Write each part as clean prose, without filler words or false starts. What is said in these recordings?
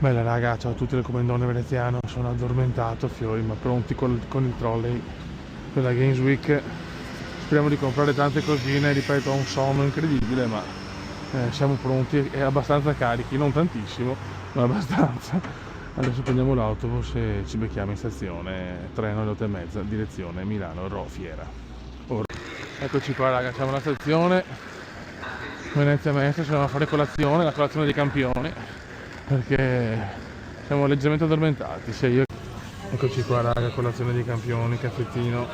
Bella raga, ciao a tutti del Comandone Veneziano, sono addormentato fiori, ma pronti con il trolley per la Games Week. Speriamo di comprare tante cosine, ripeto, ho un sonno incredibile, ma siamo pronti e abbastanza carichi, non tantissimo, ma abbastanza. Adesso prendiamo l'autobus e ci becchiamo in stazione, treno alle 8:30, direzione Milano Rho Fiera. Eccoci qua raga, siamo alla stazione Venezia Mestre, ci andiamo a fare colazione, la colazione dei campioni, perché siamo leggermente addormentati, sia io. Eccoci qua raga, colazione dei campioni, caffettino,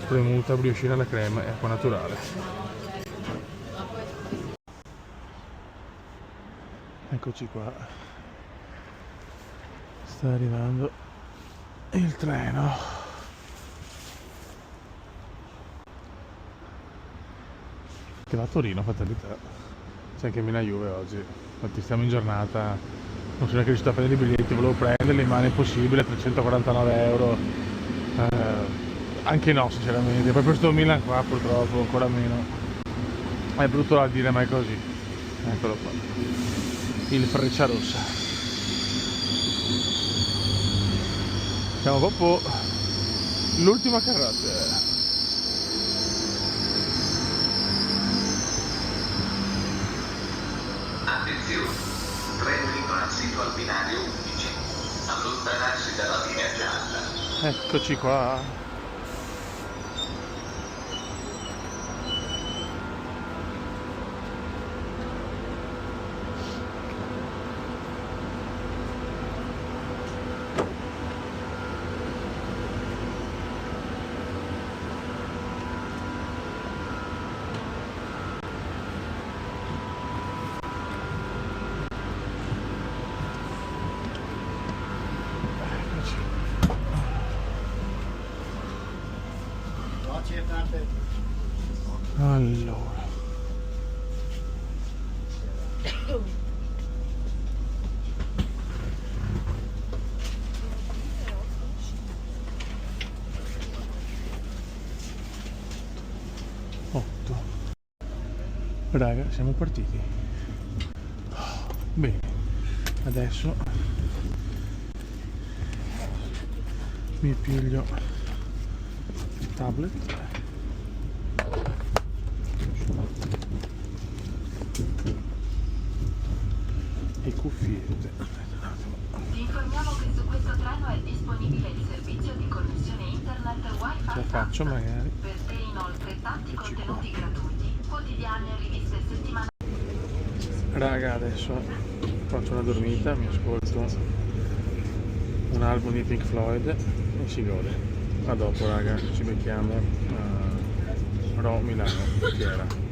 spremuta, briochina alla crema e acqua naturale. Eccoci qua, sta arrivando il treno. Che va a Torino, fatalità. C'è anche Mina Juve oggi, infatti stiamo in giornata, non sono neanche riuscito a prendere i biglietti, volevo prenderli ma è impossibile, 349 euro. Anche no sinceramente, poi per questo Milan qua purtroppo ancora meno. È brutto da dire ma è così. Eccolo qua, il Frecciarossa. Siamo proprio l'ultima carrozza. Attenzione, treno in transito al binario 11, allontanarsi dalla linea gialla. Eccoci qua. Allora, raga, siamo partiti. Bene, adesso mi piglio il tablet e cuffiette. Ti informiamo che su questo treno è disponibile il servizio di connessione internet Wi-Fi. Ce la faccio magari. Per te inoltre tanti contenuti gratuiti, quotidiani e riviste settimanali. Raga, adesso faccio una dormita, mi ascolto un album di Pink Floyd e si gode. A dopo raga, ci becchiamo a Rho Milano Fiera.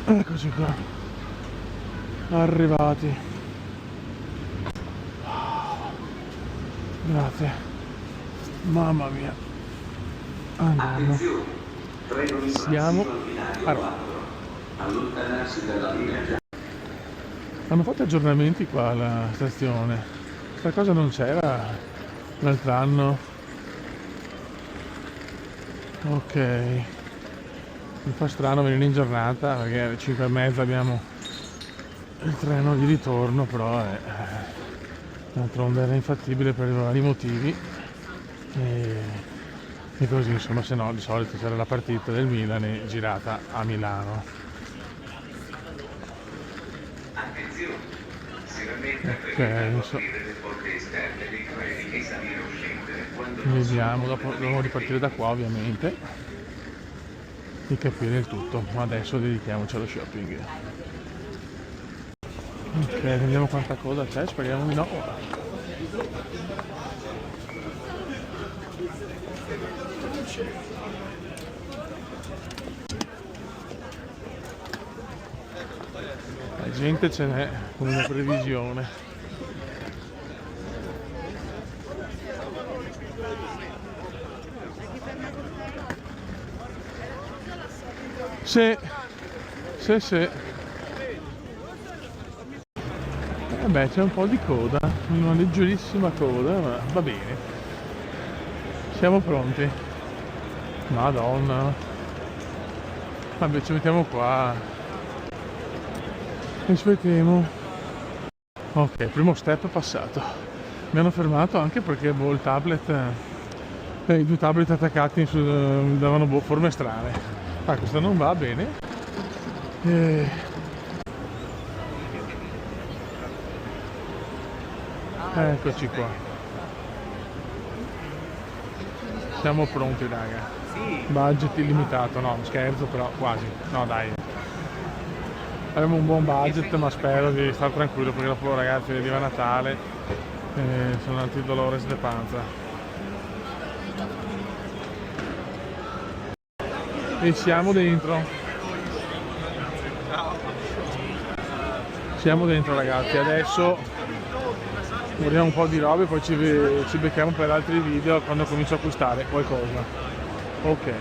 Eccoci qua, arrivati. Grazie, mamma mia. Andiamo. Siamo a Roma. Allontanarsi dalla linea gialla. Hanno fatto aggiornamenti qua alla stazione. Questa cosa non c'era l'altro anno. Ok. Mi fa strano venire in giornata perché alle 5:30 abbiamo il treno di ritorno, però d'altronde era infattibile per vari motivi. E così insomma, se no di solito c'era la partita del Milan e girata a Milano. Attenzione, si rammenta per aprire le porte esterne dei treni e salire o scendere quando non Vediamo, dopo dobbiamo ripartire da qua ovviamente di capire il tutto, ma adesso dedichiamoci allo shopping. Ok, vediamo quanta coda c'è, speriamo di no. La gente ce n'è con una previsione. Sì, sì, sì. Beh, c'è un po' di coda, una leggerissima coda, ma va bene. Siamo pronti. Madonna. Vabbè, ci mettiamo qua e ci mettiamo. Ok, primo step passato. Mi hanno fermato anche perché il tablet, i due tablet attaccati davano forme strane. Ah, questo non va bene. Eccoci qua. Siamo pronti, raga. Budget illimitato, no, scherzo, però quasi. No, dai. Abbiamo un buon budget, ma spero di stare tranquillo perché dopo, ragazzi, arriva Natale e sono altri dolores de panza. E siamo dentro. Siamo dentro, ragazzi. Adesso guardiamo un po' di robe e poi ci becchiamo per altri video quando comincio a acquistare qualcosa. Ok.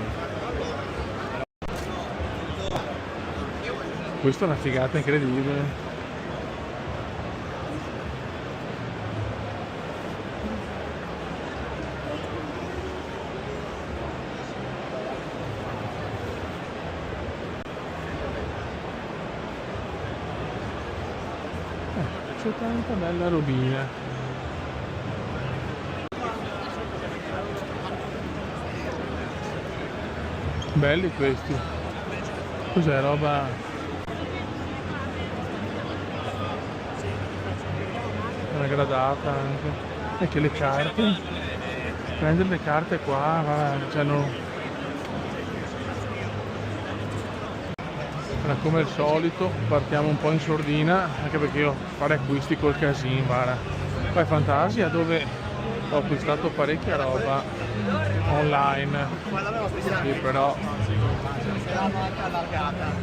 Questa è una figata incredibile. C'è tanta bella robina. Belli questi. Cos'è, roba? Una gradata anche. E che le carte. Prendere le carte qua, cioè no. Come al solito partiamo un po' in sordina, anche perché io fare acquisti col casino, guarda. Poi Fantasia, dove ho acquistato parecchia roba online. Sì, però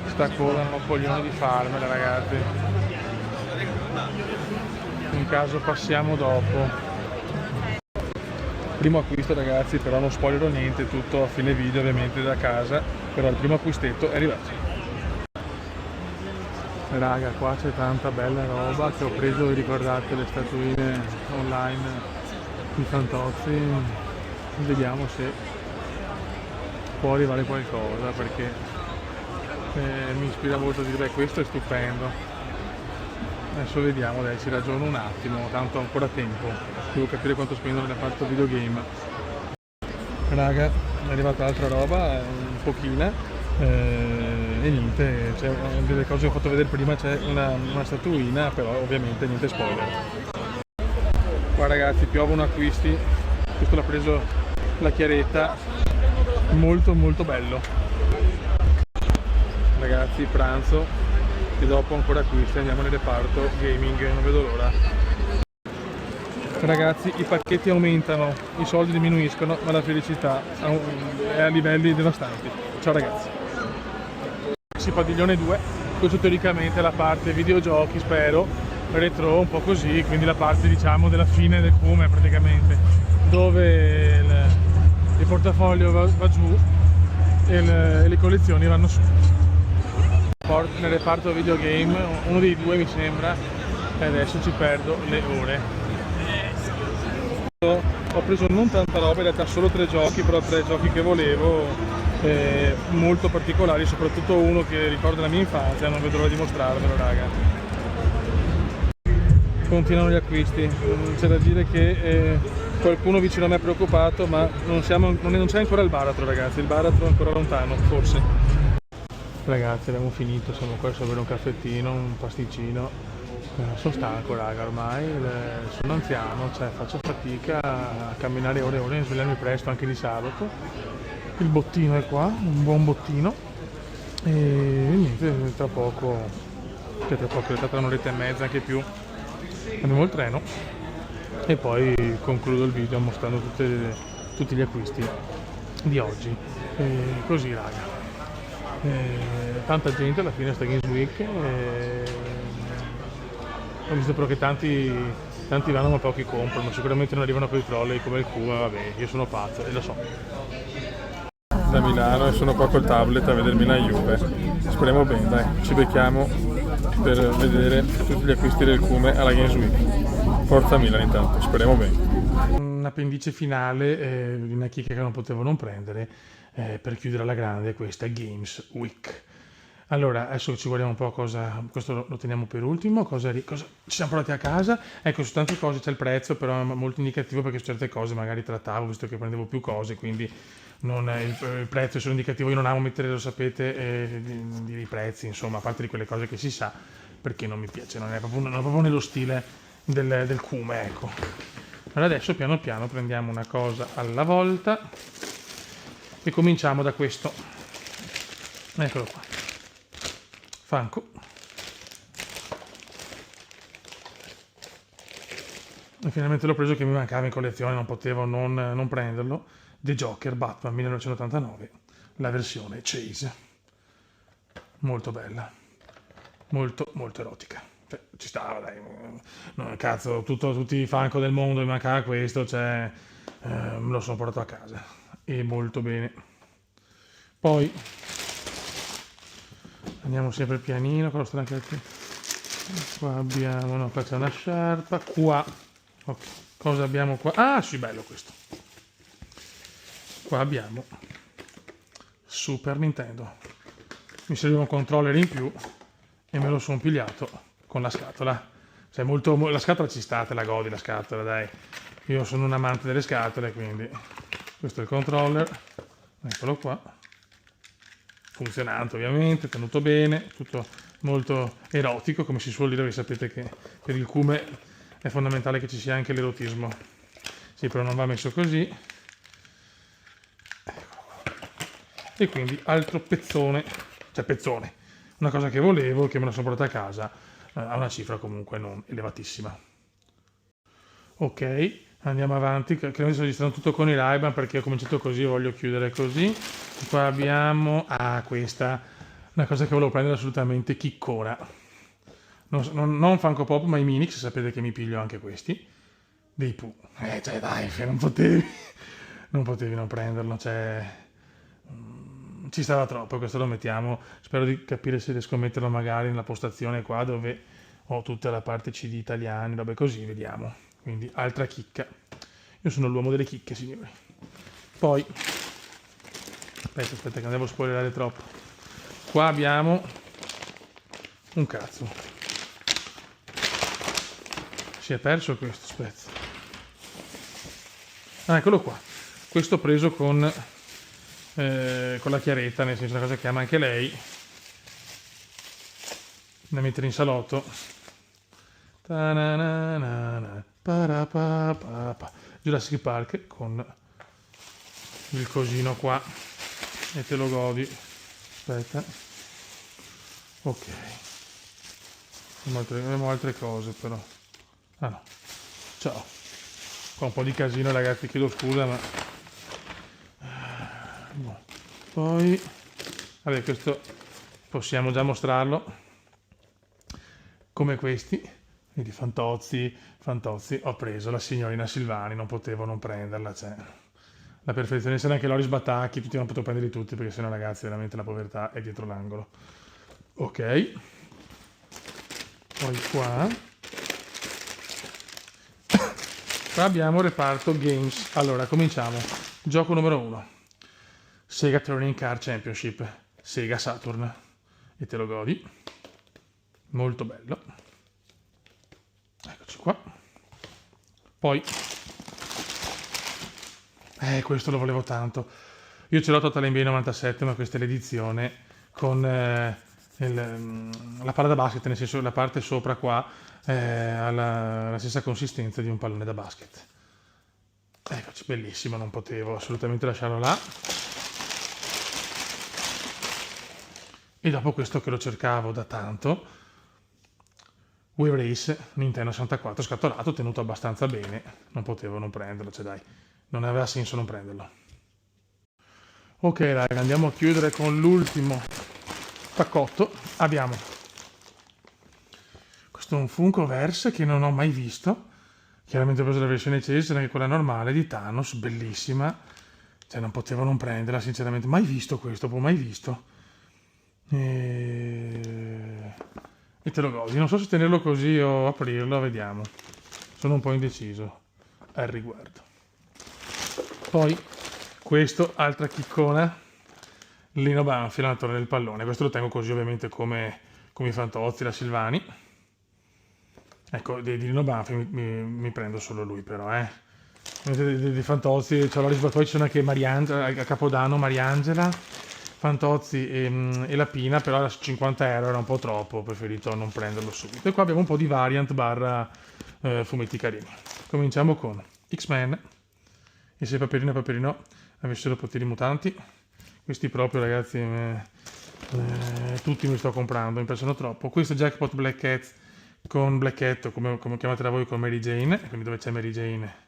sta cosa non ho coglione di farmela, ragazzi. In caso passiamo dopo. Primo acquisto, ragazzi, però non spoilerò niente, tutto a fine video ovviamente da casa, però il primo acquistetto è arrivato. Raga, qua c'è tanta bella roba che ho preso, vi ricordate le statuine online di Fantozzi? Vediamo se può arrivare qualcosa, perché mi ispira molto a dire beh, questo è stupendo. Adesso vediamo, dai, ci ragiono un attimo, tanto ho ancora tempo, devo capire quanto spendo nel reparto videogame. Raga, è arrivata altra roba, un pochina. E niente, c'è delle cose che ho fatto vedere prima, c'è una statuina, però ovviamente niente spoiler. Qua, ragazzi, piovono acquisti. Questo l'ha preso la Chiaretta, molto molto bello. Ragazzi, pranzo e dopo ancora acquisti, andiamo nel reparto gaming, non vedo l'ora. Ragazzi, i pacchetti aumentano, i soldi diminuiscono, ma la felicità è a livelli devastanti. Ciao ragazzi. Padiglione 2, questo teoricamente è la parte videogiochi, spero, retro, un po' così, quindi la parte, diciamo, della fine del cume praticamente, dove il portafoglio va giù e le collezioni vanno su. Nel reparto videogame, uno dei due mi sembra, e adesso ci perdo le ore. Ho preso non tanta roba, in realtà solo 3 giochi, però 3 giochi che volevo, molto particolari, soprattutto uno che ricorda la mia infanzia, non vedo l'ora di mostrarvelo, raga. Continuano gli acquisti, c'è da dire che qualcuno vicino a me è preoccupato, ma non c'è ancora il baratro, ragazzi, il baratro è ancora lontano, forse. Ragazzi, abbiamo finito, siamo qua a bere un caffettino, un pasticcino. Sono stanco, raga, ormai sono anziano, cioè faccio fatica a camminare ore e ore e svegliarmi presto anche di sabato. Il bottino è qua, un buon bottino, e niente, tra poco, tra un'oretta e mezza, anche più, andiamo al treno e poi concludo il video mostrando tutti gli acquisti di oggi. Così, raga, tanta gente alla fine sta Games Week, ho visto però che tanti vanno ma pochi comprano, sicuramente non arrivano quei trolley come il Kuma, vabbè, io sono pazzo e lo so. Da Milano e sono qua col tablet a vedermi la Juve, speriamo bene, dai, ci becchiamo per vedere tutti gli acquisti del Cume alla Games Week. Forza Milan intanto, speriamo bene. Un appendice finale di una chicca che non potevo non prendere, per chiudere alla grande questa Games Week. Allora, adesso ci guardiamo un po' cosa, questo lo teniamo per ultimo, cosa ci siamo portati a casa. Ecco, su tante cose c'è il prezzo, però è molto indicativo perché su certe cose magari trattavo, visto che prendevo più cose, quindi il prezzo è solo indicativo. Io non amo mettere, lo sapete, i prezzi, insomma, a parte di quelle cose che si sa, perché non mi piace, non è proprio nello stile del Cume, ecco. Allora adesso piano piano prendiamo una cosa alla volta e cominciamo da questo. Eccolo qua. Funko. E finalmente l'ho preso, che mi mancava in collezione, non potevo non prenderlo. The Joker Batman 1989, la versione Chase. Molto bella, molto erotica. Cioè, ci stava, dai. No, cazzo, tutti i Funko del mondo, mi mancava questo, cioè, me lo sono portato a casa. E molto bene. Poi andiamo sempre pianino, cosa sta anche qui. Qua abbiamo, no, qua c'è una sciarpa, qua, ok, cosa abbiamo qua? Ah sì, bello questo. Qua abbiamo Super Nintendo. Mi serviva un controller in più e me lo sono pigliato con la scatola. Cioè, la scatola ci sta, te la godi la scatola, dai. Io sono un amante delle scatole, quindi questo è il controller, eccolo qua. Funzionante ovviamente, tenuto bene, tutto molto erotico, come si suol dire, perché sapete che per il Cume è fondamentale che ci sia anche l'erotismo. Sì, però non va messo così. E quindi altro pezzone, una cosa che volevo, che me la sono portata a casa, a una cifra comunque non elevatissima. Ok, andiamo avanti, credo che sto registrando tutto con i Ray-Ban perché ho cominciato così, voglio chiudere così. Qua abbiamo, questa, una cosa che volevo prendere assolutamente, chiccona. Non Funko Pop, ma i Minix, sapete che mi piglio anche questi, dei Pooh. Cioè dai, non potevi non prenderlo, cioè, ci stava troppo, questo lo mettiamo, spero di capire se riesco a metterlo magari nella postazione qua dove ho tutta la parte CD italiani, robe così, vediamo. Quindi altra chicca. Io sono l'uomo delle chicche, signori. Poi aspetta che non devo spoilerare troppo. Qua abbiamo un cazzo. Si è perso questo, aspetta. Eccolo qua. Questo preso con la chiaretta, nel senso, una cosa che ama anche lei, da mettere in salotto. Jurassic Park con il cosino qua e te lo godi. Aspetta, ok, abbiamo altre cose però. Ah no, ciao, qua un po' di casino ragazzi, chiedo scusa, ma poi vabbè, questo possiamo già mostrarlo, come questi. Quindi Fantozzi, ho preso la signorina Silvani, non potevo non prenderla, cioè, la perfezione. Se anche Loris Batacchi, tutti non potevo prenderli tutti, perché sennò ragazzi veramente la povertà è dietro l'angolo. Ok, poi qua abbiamo il reparto Games. Allora, cominciamo. Gioco numero 1. Sega Turning Car Championship, Sega Saturn, e te lo godi. Molto bello. Eccoci qua. Poi questo lo volevo tanto. Io ce l'ho Total NBA 97, ma questa è l'edizione con la palla da basket, nel senso la parte sopra qua ha la stessa consistenza di un pallone da basket. Eccoci, bellissimo, non potevo assolutamente lasciarlo là. E dopo questo, che lo cercavo da tanto, Wave Race Nintendo 64 scatolato, tenuto abbastanza bene, non potevo non prenderlo, cioè dai, non aveva senso non prenderlo. Ok raga, andiamo a chiudere con l'ultimo paccotto. Abbiamo questo, un Funkoverse che non ho mai visto, chiaramente ho preso la versione Chase, anche quella normale di Thanos, bellissima, cioè non potevo non prenderla sinceramente, mai visto questo, mai visto. E te lo godi. Non so se tenerlo così o aprirlo, vediamo. Sono un po' indeciso al riguardo. Poi Questo, altra chiccona, Lino Banfi, l'allenatore del pallone. Questo lo tengo così ovviamente come i Fantozzi, la Silvani. Ecco, di Lino Banfi mi prendo solo lui però, Di Fantozzi c'ho poi ci sono anche Mariangela, a Capodanno Mariangela, Fantozzi e la Pina, però a 50 euro era un po' troppo, ho preferito non prenderlo subito. E qua abbiamo un po' di variant barra fumetti carini. Cominciamo con X-Men, e se Paperino e Paperino avessero poteri mutanti, questi proprio ragazzi, tutti me li sto comprando, mi piacciono troppo. Questo è Jackpot Black Cat con Black Cat, come chiamatela voi, con Mary Jane, quindi dove c'è Mary Jane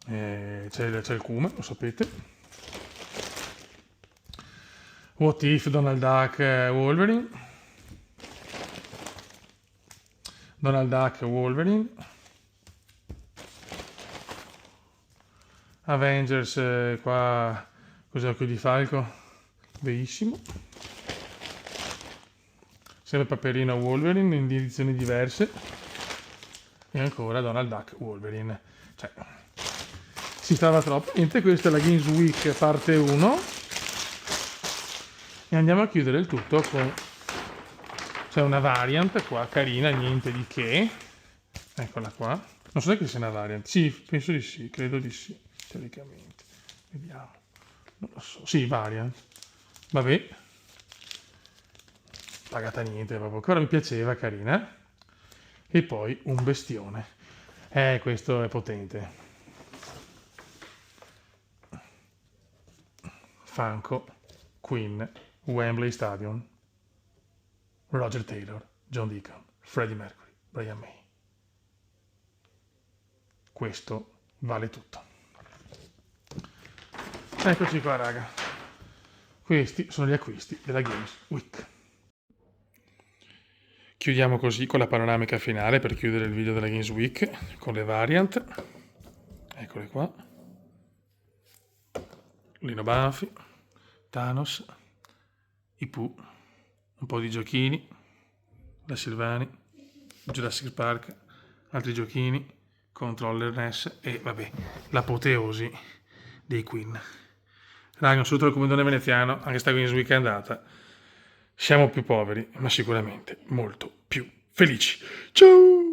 c'è il cume, lo sapete. What If, Donald Duck, Wolverine. Donald Duck, Wolverine. Avengers, qua cos'è, Occhio di Falco? Benissimo. Sempre Paperino Wolverine in edizioni diverse. E ancora Donald Duck Wolverine. Cioè, si stava troppo. Niente, questa è la Games Week parte 1. E andiamo a chiudere il tutto con... c'è una variant qua, carina, niente di che. Eccola qua. Non so neanche se sia una variant. Sì, penso di sì, credo di sì, teoricamente. Vediamo. Non lo so. Sì, variant. Vabbè. Pagata niente, proprio. Ancora mi piaceva, carina. E poi un bestione. Questo è potente. Funko, Queen, Wembley Stadium, Roger Taylor, John Deacon, Freddie Mercury, Brian May. Questo vale tutto. Eccoci qua, raga. Questi sono gli acquisti della Games Week. Chiudiamo così con la panoramica finale per chiudere il video della Games Week con le variant. Eccole qua. Lino Banfi, Thanos, i Pooh, un po' di giochini, la Silvani, Jurassic Park, altri giochini, Controller NES e vabbè, l'apoteosi dei Queen. Raga, un saluto dal Comandone Veneziano, anche sta Games Week è andata. Siamo più poveri, ma sicuramente molto più felici. Ciao!